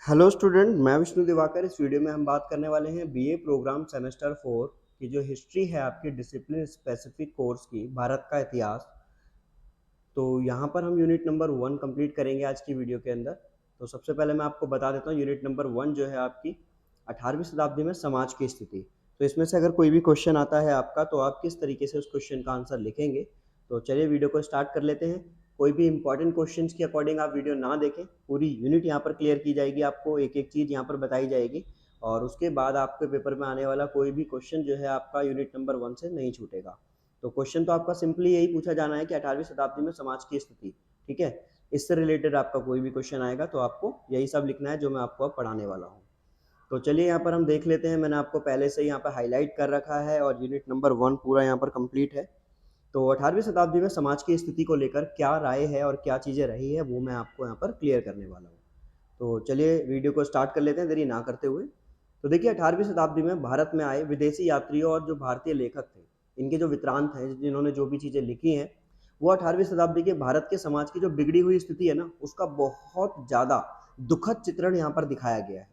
Hello student, मैं विष्णु दिवाकर। इस video में हम बात करने वाले हैं बीए प्रोग्राम सेमेस्टर 4 की जो हिस्ट्री है आपकी डिसिप्लिन स्पेसिफिक कोर्स की, भारत का इतिहास। तो यहाँ पर हम यूनिट नंबर 1 कंप्लीट करेंगे आज की वीडियो के अंदर। तो सबसे पहले मैं आपको बता देता हूँ, यूनिट नंबर 1 जो है आपकी 18वीं शताब्दी में समाज की स्थिति। तो इसमें से अगर कोई भी क्वेश्चन आता है आपका, तो आप किस तरीके से उस क्वेश्चन का आंसर लिखेंगे। तो चलिए वीडियो को स्टार्ट कर लेते हैं। कोई भी इंपॉर्टेंट क्वेश्चंस के अकॉर्डिंग आप वीडियो ना देखें, पूरी यूनिट यहाँ पर क्लियर की जाएगी, आपको एक एक चीज़ यहाँ पर बताई जाएगी और उसके बाद आपके पेपर में आने वाला कोई भी क्वेश्चन जो है आपका यूनिट नंबर 1 से नहीं छूटेगा। तो क्वेश्चन तो आपका सिंपली यही पूछा जाना है कि 18वीं शताब्दी में समाज की स्थिति, ठीक है। इससे रिलेटेड आपका कोई भी क्वेश्चन आएगा तो आपको यही सब लिखना है जो मैं आपको अब पढ़ाने वाला हूँ। तो चलिए यहाँ पर हम देख लेते हैं। मैंने आपको पहले से यहाँ पर हाईलाइट कर रखा है और यूनिट नंबर 1 पूरा यहाँ पर कंप्लीट है। तो 18वीं शताब्दी में समाज की स्थिति को लेकर क्या राय है और क्या चीज़ें रही है, वो मैं आपको यहाँ पर क्लियर करने वाला हूँ। तो चलिए वीडियो को स्टार्ट कर लेते हैं देरी ना करते हुए। तो देखिए, 18वीं शताब्दी में भारत में आए विदेशी यात्रियों और जो भारतीय लेखक थे, इनके जो वित्रांत हैं, जिन्होंने जो भी चीज़ें लिखी हैं, वो 18वीं शताब्दी के भारत के समाज की जो बिगड़ी हुई स्थिति है ना, उसका बहुत ज़्यादा दुखद चित्रण यहाँ पर दिखाया गया है।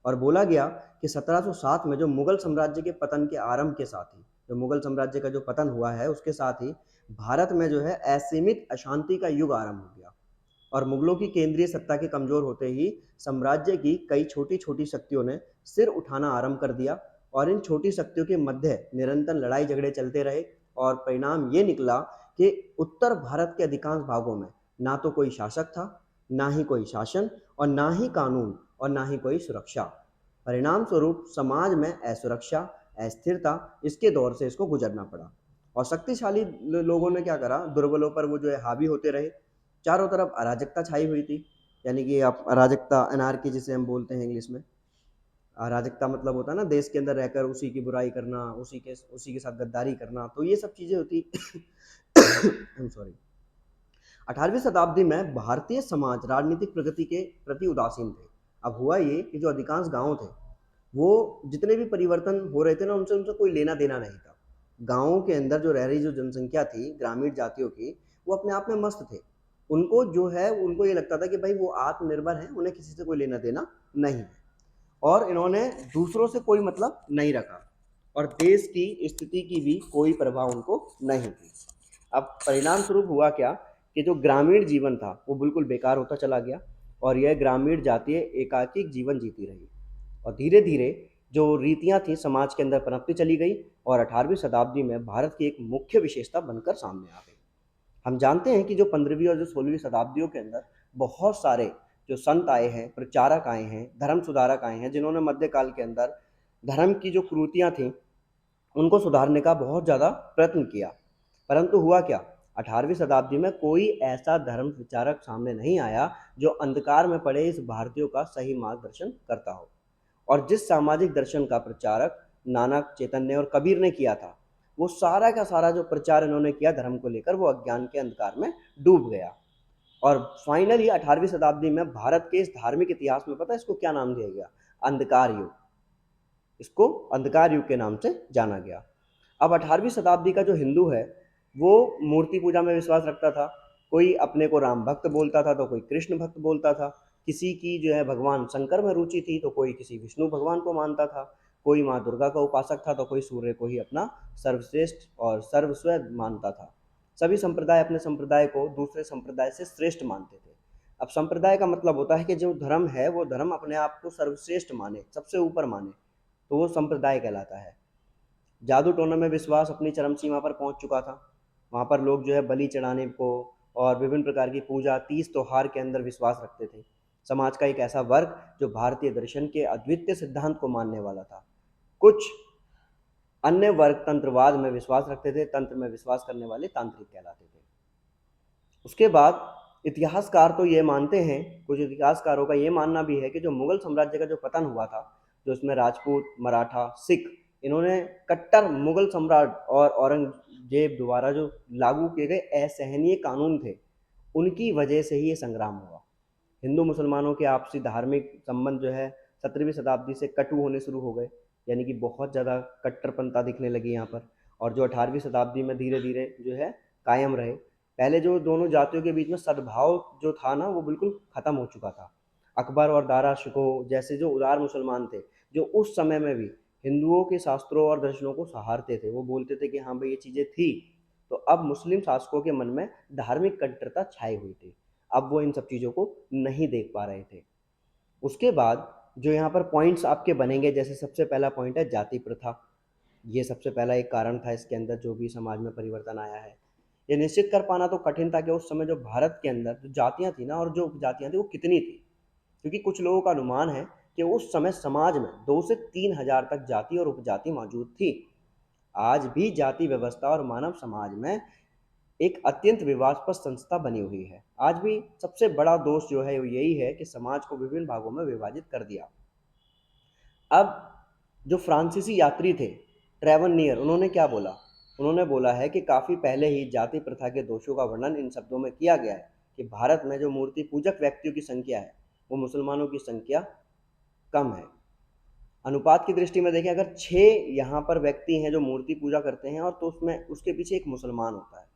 और बोला गया कि 1707 में जो मुगल साम्राज्य के पतन के आरंभ के साथ ही, जो मुगल साम्राज्य का जो पतन हुआ है उसके साथ ही भारत में जो है असीमित अशांति का युग आरंभ हो गया। और मुगलों की केंद्रीय सत्ता के कमजोर होते ही साम्राज्य की कई छोटी छोटी शक्तियों ने सिर उठाना आरंभ कर दिया और इन छोटी शक्तियों के मध्य निरंतर लड़ाई झगड़े चलते रहे। और परिणाम ये निकला कि उत्तर भारत के अधिकांश भागों में ना तो कोई शासक था, ना ही कोई शासन, और ना ही कानून, और ना ही कोई सुरक्षा। परिणाम स्वरूप समाज में असुरक्षा, अस्थिरता, इसके दौर से इसको गुजरना पड़ा। और शक्तिशाली लोगों ने क्या करा, दुर्बलों पर वो जो है हावी होते रहे। चारों तरफ अराजकता छाई हुई थी, यानी कि आप अराजकता, एनार्की जिसे हम बोलते हैं इंग्लिश में। अराजकता मतलब होता है ना, देश के अंदर रहकर उसी की बुराई करना, उसी के साथ गद्दारी करना, तो ये सब चीज़ें होती आई एम सॉरी। 18वीं शताब्दी में भारतीय समाज राजनीतिक प्रगति के प्रति उदासीन थे। अब हुआ ये कि जो अधिकांश गांव थे, वो जितने भी परिवर्तन हो रहे थे ना, उनसे उनसे कोई लेना देना नहीं था। गांवों के अंदर जो रह रही जो जनसंख्या थी ग्रामीण जातियों की, वो अपने आप में मस्त थे। उनको जो है, उनको ये लगता था कि भाई वो आत्मनिर्भर हैं, उन्हें किसी से कोई लेना देना नहीं है। और इन्होंने दूसरों से कोई मतलब नहीं रखा और देश की स्थिति की भी कोई प्रभाव उनको नहीं थी। अब परिणाम स्वरूप हुआ क्या कि जो ग्रामीण जीवन था वो बिल्कुल बेकार होता चला गया और यह ग्रामीण जातीय एकाकी जीवन जीती रही। और धीरे धीरे जो रीतियां थी समाज के अंदर पनपती चली गई और 18वीं शताब्दी में भारत की एक मुख्य विशेषता बनकर सामने आ गई। हम जानते हैं कि जो 15वीं और जो 16वीं शताब्दियों के अंदर बहुत सारे जो संत आए हैं, प्रचारक आए हैं, धर्म सुधारक आए हैं, जिन्होंने मध्यकाल के अंदर धर्म की जो कुरीतियां थी उनको सुधारने का बहुत ज़्यादा प्रयत्न किया। परंतु हुआ क्या, 18वीं शताब्दी में कोई ऐसा धर्म विचारक सामने नहीं आया जो अंधकार में पड़े इस भारतीयों का सही मार्गदर्शन करता हो। और जिस सामाजिक दर्शन का प्रचारक नानक, चैतन्य और कबीर ने किया था, वो सारा का सारा जो प्रचार इन्होंने किया धर्म को लेकर, वो अज्ञान के अंधकार में डूब गया। और फाइनली 18वीं शताब्दी में भारत के इस धार्मिक इतिहास में पता है इसको क्या नाम दिया गया, अंधकार युग। इसको अंधकार युग के नाम से जाना गया। अब 18वीं शताब्दी का जो हिंदू है, वो मूर्ति पूजा में विश्वास रखता था। कोई अपने को राम भक्त बोलता था तो कोई कृष्ण भक्त बोलता था। किसी की जो है भगवान शंकर में रुचि थी तो कोई किसी विष्णु भगवान को मानता था। कोई माँ दुर्गा का उपासक था तो कोई सूर्य को ही अपना सर्वश्रेष्ठ और सर्वस्व मानता था। सभी संप्रदाय अपने संप्रदाय को दूसरे संप्रदाय से श्रेष्ठ मानते थे। अब संप्रदाय का मतलब होता है कि जो धर्म है वो धर्म अपने आप को सर्वश्रेष्ठ माने, सबसे ऊपर माने, तो वो संप्रदाय कहलाता है। जादू टोना में विश्वास अपनी चरम सीमा पर पहुंच चुका था। वहाँ पर लोग जो है बलि चढ़ाने को और विभिन्न प्रकार की पूजा, तीज त्योहार के अंदर विश्वास रखते थे। समाज का एक ऐसा वर्ग जो भारतीय दर्शन के अद्वितीय सिद्धांत को मानने वाला था। कुछ अन्य वर्ग तंत्रवाद में विश्वास रखते थे, तंत्र में विश्वास करने वाले तांत्रिक कहलाते थे। उसके बाद इतिहासकार तो ये मानते हैं, कुछ इतिहासकारों का ये मानना भी है कि जो मुगल साम्राज्य का जो पतन हुआ था, जो इसमें राजपूत, मराठा, सिख, इन्होंने कट्टर मुगल सम्राट और औरंगजेब द्वारा जो लागू किए गए असहनीय कानून थे, उनकी वजह से ही ये संग्राम हुआ। हिंदू मुसलमानों के आपसी धार्मिक संबंध जो है 17वीं शताब्दी से कटु होने शुरू हो गए, यानी कि बहुत ज़्यादा कट्टरपंथा दिखने लगी यहाँ पर। और जो 18वीं शताब्दी में धीरे धीरे जो है कायम रहे। पहले जो दोनों जातियों के बीच में सद्भाव जो था ना, वो बिल्कुल ख़त्म हो चुका था। अकबर और दारा शिकोह जैसे जो उदार मुसलमान थे, जो उस समय में भी हिंदुओं के शास्त्रों और दर्शनों को सहारते थे, वो बोलते थे कि हाँ भाई ये चीज़ें थी, तो अब मुस्लिम शासकों के मन में धार्मिक कट्टरता छाई हुई थी। अब वो इन सब चीज़ों को नहीं देख पा रहे थे। उसके बाद जो यहाँ पर पॉइंट्स आपके बनेंगे, जैसे सबसे पहला पॉइंट है जाति प्रथा। ये सबसे पहला एक कारण था इसके अंदर जो भी समाज में परिवर्तन आया है। ये निश्चित कर पाना तो कठिन था कि उस समय जो भारत के अंदर जो जातियाँ थी ना और जो उपजातियाँ थी वो कितनी थी, क्योंकि कुछ लोगों का अनुमान है कि उस समय समाज में 2 से 3 हज़ार तक जाति और उपजाति मौजूद थी। आज भी जाति व्यवस्था और मानव समाज में एक अत्यंत विवादास्पद संस्था बनी हुई है। आज भी सबसे बड़ा दोष जो है वो यही है कि समाज को विभिन्न भागों में विभाजित कर दिया। अब जो फ्रांसीसी यात्री थे ट्रेवनियर, उन्होंने क्या बोला? उन्होंने बोला है कि काफ़ी पहले ही जाति प्रथा के दोषों का वर्णन इन शब्दों में किया गया है कि भारत में जो मूर्ति पूजक व्यक्तियों की संख्या है वो मुसलमानों की संख्या कम है। अनुपात की दृष्टि में देखें, अगर 6 यहाँ पर व्यक्ति हैं जो मूर्ति पूजा करते हैं और तो उसमें उसके पीछे एक मुसलमान होता है,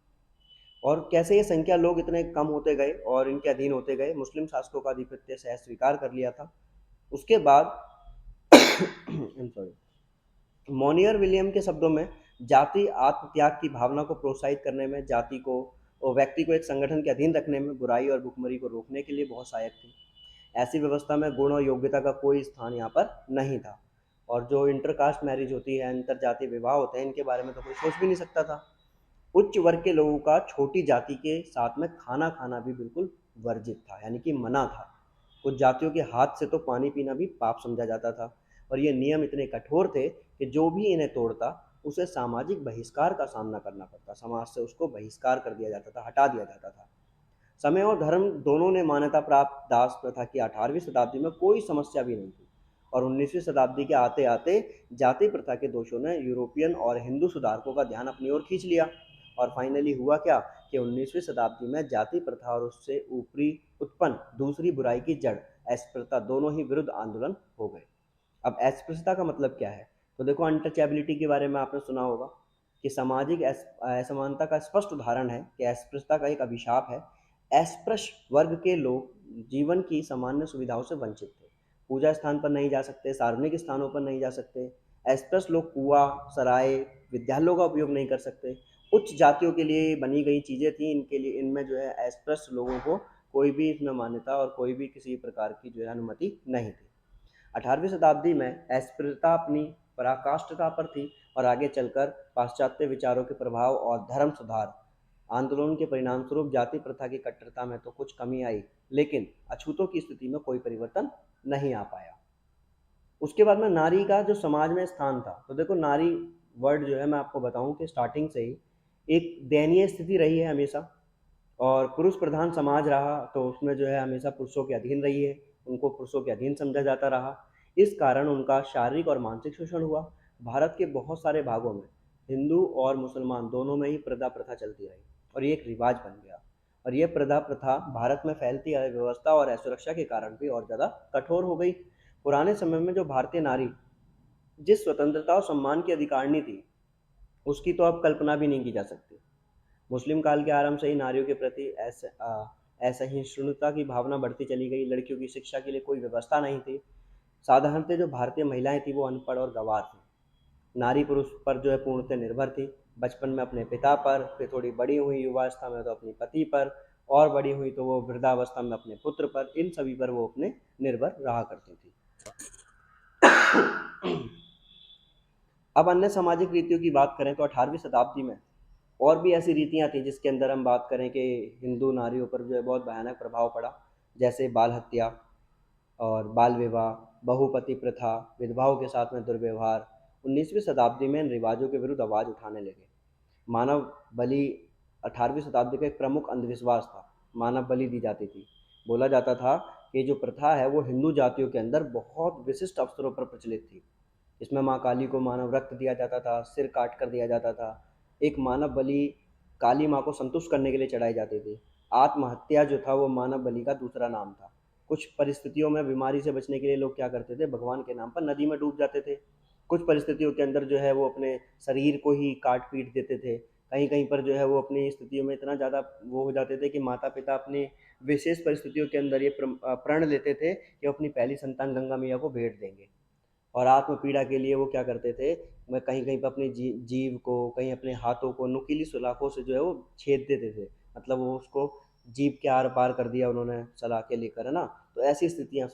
और कैसे ये संख्या लोग इतने कम होते गए और इनके अधीन होते गए, मुस्लिम शासकों का आधिपत्य सहज स्वीकार कर लिया था। उसके बाद सॉरी, मोनियर विलियम के शब्दों में जाति आत्मत्याग की भावना को प्रोत्साहित करने में, जाति को और व्यक्ति को एक संगठन के अधीन रखने में, बुराई और भुखमरी को रोकने के लिए बहुत सहायक थी। ऐसी व्यवस्था में गुण और योग्यता का कोई स्थान यहाँ पर नहीं था, और जो इंटरकास्ट मैरिज होती है, अंतर जातीय विवाह होते हैं, इनके बारे में तो कोई सोच भी नहीं सकता था। उच्च वर्ग के लोगों का छोटी जाति के साथ में खाना खाना भी बिल्कुल वर्जित था, यानी कि मना था। कुछ जातियों के हाथ से तो पानी पीना भी पाप समझा जाता था, और ये नियम इतने कठोर थे कि जो भी इन्हें तोड़ता उसे सामाजिक बहिष्कार का सामना करना पड़ता, समाज से उसको बहिष्कार कर दिया जाता था, हटा दिया जाता था। समय और धर्म दोनों ने मान्यता प्राप्त दास प्रथा की 18वीं शताब्दी में कोई समस्या भी नहीं थी, और 19वीं शताब्दी के आते आते जाति प्रथा के दोषों ने यूरोपियन और हिंदू सुधारकों का ध्यान अपनी ओर खींच लिया। और फाइनली हुआ क्या कि 19वीं शताब्दी में जाति प्रथा और उससे ऊपरी उत्पन्न दूसरी बुराई की जड़ अस्पृश्यता दोनों ही विरुद्ध आंदोलन हो गए। अब अस्पृश्यता का मतलब क्या है? तो देखो, अनटचेबिलिटी के बारे में आपने सुना होगा कि सामाजिक असमानता का स्पष्ट उदाहरण है कि अस्पृश्यता का एक अभिशाप है। अस्पृश्य वर्ग के लोग जीवन की सामान्य सुविधाओं से वंचित थे। पूजा स्थान पर नहीं जा सकते, सार्वजनिक स्थानों पर नहीं जा सकते। अस्पृश्य लोग कुआं, सराय, विद्यालयों का उपयोग नहीं कर सकते। उच्च जातियों के लिए बनी गई चीज़ें थी, इनके लिए इनमें जो है अस्पृश्य लोगों को कोई भी इसमें मान्यता और कोई भी किसी प्रकार की जो है अनुमति नहीं थी। 18वीं शताब्दी में अस्पृश्यता अपनी पराकाष्ठता पर थी, और आगे चलकर पाश्चात्य विचारों के प्रभाव और धर्म सुधार आंदोलन के परिणामस्वरूप जाति प्रथा की कट्टरता में तो कुछ कमी आई, लेकिन अछूतों की स्थिति में कोई परिवर्तन नहीं आ पाया। उसके बाद में नारी का जो समाज में स्थान था, तो देखो, नारी वर्ड जो है मैं आपको बताऊं कि स्टार्टिंग से ही एक दयनीय स्थिति रही है हमेशा, और पुरुष प्रधान समाज रहा तो उसमें जो है हमेशा पुरुषों के अधीन रही है, उनको पुरुषों के अधीन समझा जाता रहा। इस कारण उनका शारीरिक और मानसिक शोषण हुआ। भारत के बहुत सारे भागों में हिंदू और मुसलमान दोनों में ही प्रथा प्रथा चलती रही, और ये एक रिवाज बन गया। और ये प्रथा प्रथा भारत में फैलती अव्यवस्था और असुरक्षा के कारण भी और ज़्यादा कठोर हो गई। पुराने समय में जो भारतीय नारी जिस स्वतंत्रता और सम्मान की अधिकारिणी थी, उसकी तो अब कल्पना भी नहीं की जा सकती। मुस्लिम काल के आरंभ से ही नारियों के प्रति असहिष्णुता की भावना बढ़ती चली गई। लड़कियों की शिक्षा के लिए कोई व्यवस्था नहीं थी। साधारणतः जो भारतीय महिलाएं थी वो अनपढ़ और गंवार थी। नारी पुरुष पर जो है पूर्णतः निर्भर थी। बचपन में अपने पिता पर, फिर थोड़ी बड़ी हुई युवावस्था में तो अपने पति पर, और बड़ी हुई तो वो वृद्धावस्था में अपने पुत्र पर, इन सभी पर वो अपने निर्भर रहा करती थी। अब अन्य सामाजिक रीतियों की बात करें तो 18वीं शताब्दी में और भी ऐसी रीतियाँ थी जिसके अंदर हम बात करें कि हिंदू नारियों पर जो है बहुत भयानक प्रभाव पड़ा, जैसे बाल हत्या और बाल विवाह, बहुपति प्रथा, विधवाओं के साथ में दुर्व्यवहार। 19वीं शताब्दी में इन रिवाजों के विरुद्ध आवाज़ उठाने लगे। मानव बलि 18वीं शताब्दी का एक प्रमुख अंधविश्वास था। मानव बलि दी जाती थी। बोला जाता था कि जो प्रथा है वो हिंदू जातियों के अंदर बहुत विशिष्ट अवसरों पर प्रचलित थी। इसमें माँ काली को मानव रक्त दिया जाता था, सिर काट कर दिया जाता था। एक मानव बलि काली माँ को संतुष्ट करने के लिए चढ़ाई जाती थी। आत्महत्या जो था वो मानव बलि का दूसरा नाम था। कुछ परिस्थितियों में बीमारी से बचने के लिए लोग क्या करते थे, भगवान के नाम पर नदी में डूब जाते थे। कुछ परिस्थितियों के अंदर जो है वो अपने शरीर को ही काट पीट देते थे। कहीं कहीं पर जो है वो अपनी स्थितियों में इतना ज़्यादा वो हो जाते थे कि माता पिता अपने विशेष परिस्थितियों के अंदर ये प्रण लेते थे कि वो अपनी पहली संतान गंगा मैया को भेंट देंगे। और आत्म पीड़ा के लिए वो क्या करते थे, मैं कहीं कहीं पर अपनी जीव को, कहीं अपने हाथों को नुकीली सुलाखों से जो है वो छेद देते थे, मतलब वो उसको जीभ के आर पार कर दिया उन्होंने सलाखें लेकर, है ना। तो ऐसी स्थितियां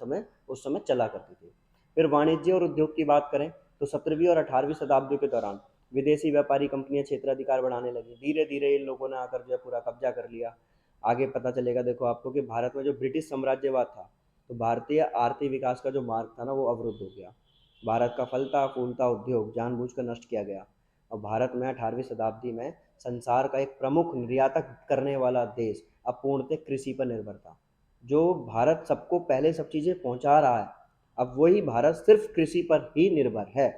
उस समय चला करती थी। फिर वाणिज्य और उद्योग की बात करें तो 17वीं और 18वीं शताब्दी के दौरान विदेशी व्यापारी कंपनियां क्षेत्राधिकार बढ़ाने लगी। धीरे धीरे इन लोगों ने आकर जो है पूरा कब्जा कर लिया। आगे पता चलेगा देखो आपको कि भारत में जो ब्रिटिश साम्राज्यवाद था, तो भारतीय आर्थिक विकास का जो मार्ग था ना वो अवरुद्ध हो गया। भारत का फलता फूलता उद्योग जानबूझकर नष्ट किया गया और भारत में 18वीं शताब्दी में संसार का एक प्रमुख निर्यातक करने वाला देश अब पूर्णतः कृषि पर निर्भर था। जो भारत सबको पहले सब चीज़ें पहुंचा रहा है, अब वही भारत सिर्फ कृषि पर ही निर्भर है।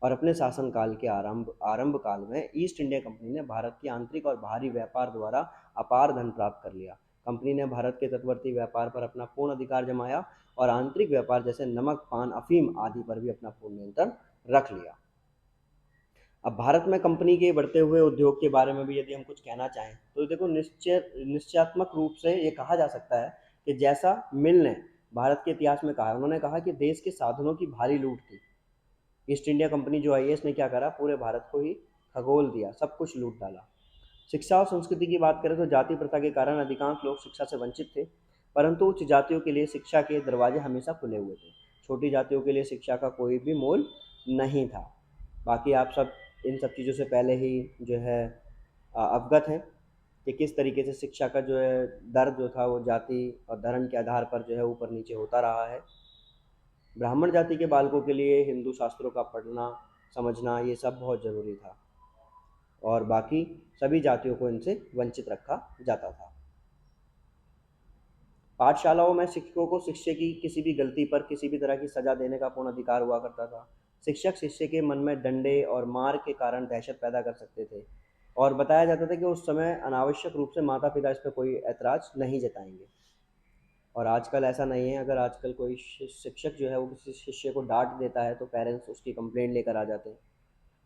और अपने शासनकाल के आरंभ काल में ईस्ट इंडिया कंपनी ने भारत की आंतरिक और बाहरी व्यापार द्वारा अपार धन प्राप्त कर लिया। कंपनी ने भारत के तटवर्ती व्यापार पर अपना पूर्ण अधिकार जमाया और आंतरिक व्यापार जैसे नमक, पान, अफीम आदि पर भी अपना पूर्ण नियंत्रण रख लिया। अब भारत में कंपनी के बढ़ते हुए उद्योग के बारे में भी यदि हम कुछ कहना चाहें तो देखो निश्चयात्मक रूप से ये कहा जा सकता है कि जैसा मिल ने भारत के इतिहास में कहा है, उन्होंने कहा कि देश के साधनों की भारी लूट थी। ईस्ट इंडिया कंपनी जो आई है इसने क्या करा, पूरे भारत को ही खगोल दिया, सब कुछ लूट डाला। शिक्षा और संस्कृति की बात करें तो जाति प्रथा के कारण अधिकांश लोग शिक्षा से वंचित थे, परंतु उच्च जातियों के लिए शिक्षा के दरवाजे हमेशा खुले हुए थे। छोटी जातियों के लिए शिक्षा का कोई भी मोल नहीं था। बाकी आप सब इन सब चीज़ों से पहले ही जो है अवगत हैं कि किस तरीके से शिक्षा का जो है दर जो था वो जाति और धर्म के आधार पर जो है ऊपर नीचे होता रहा है। ब्राह्मण जाति के बालकों के लिए हिंदू शास्त्रों का पढ़ना समझना ये सब बहुत ज़रूरी था और बाकी सभी जातियों को इनसे वंचित रखा जाता था। पाठशालाओं में शिक्षकों को शिष्य की किसी भी गलती पर किसी भी तरह की सजा देने का पूर्ण अधिकार हुआ करता था। शिक्षक शिष्य के मन में डंडे और मार के कारण दहशत पैदा कर सकते थे और बताया जाता था कि उस समय अनावश्यक रूप से माता पिता इस पर कोई ऐतराज़ नहीं जताएंगे। और आजकल ऐसा नहीं है, अगर आजकल कोई शिक्षक जो है वो किसी शिष्य को डांट देता है तो पेरेंट्स उसकी कंप्लेंट लेकर आ जाते हैं।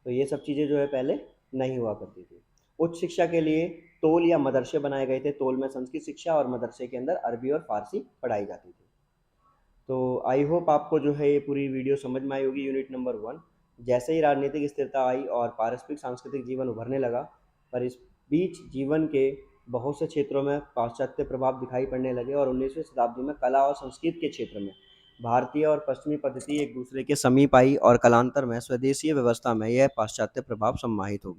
तो ये सब चीज़ें जो है पहले नहीं हुआ करती थी। उच्च शिक्षा के लिए तोल या मदरसे बनाए गए थे। तोल में संस्कृत शिक्षा और मदरसे के अंदर अरबी और फारसी पढ़ाई जाती थी। तो आई होप आपको जो है ये पूरी वीडियो समझ में आई होगी। यूनिट नंबर 1, जैसे ही राजनीतिक स्थिरता आई और पारस्परिक सांस्कृतिक जीवन उभरने लगा, पर इस बीच जीवन के बहुत से क्षेत्रों में पाश्चात्य प्रभाव दिखाई पड़ने लगे और 19वीं शताब्दी में कला और संस्कृत के क्षेत्र में भारतीय और पश्चिमी पद्धति एक दूसरे के समीप आई और कालांतर में स्वदेशीय व्यवस्था में यह पाश्चात्य प्रभाव सम्माहित हो गया।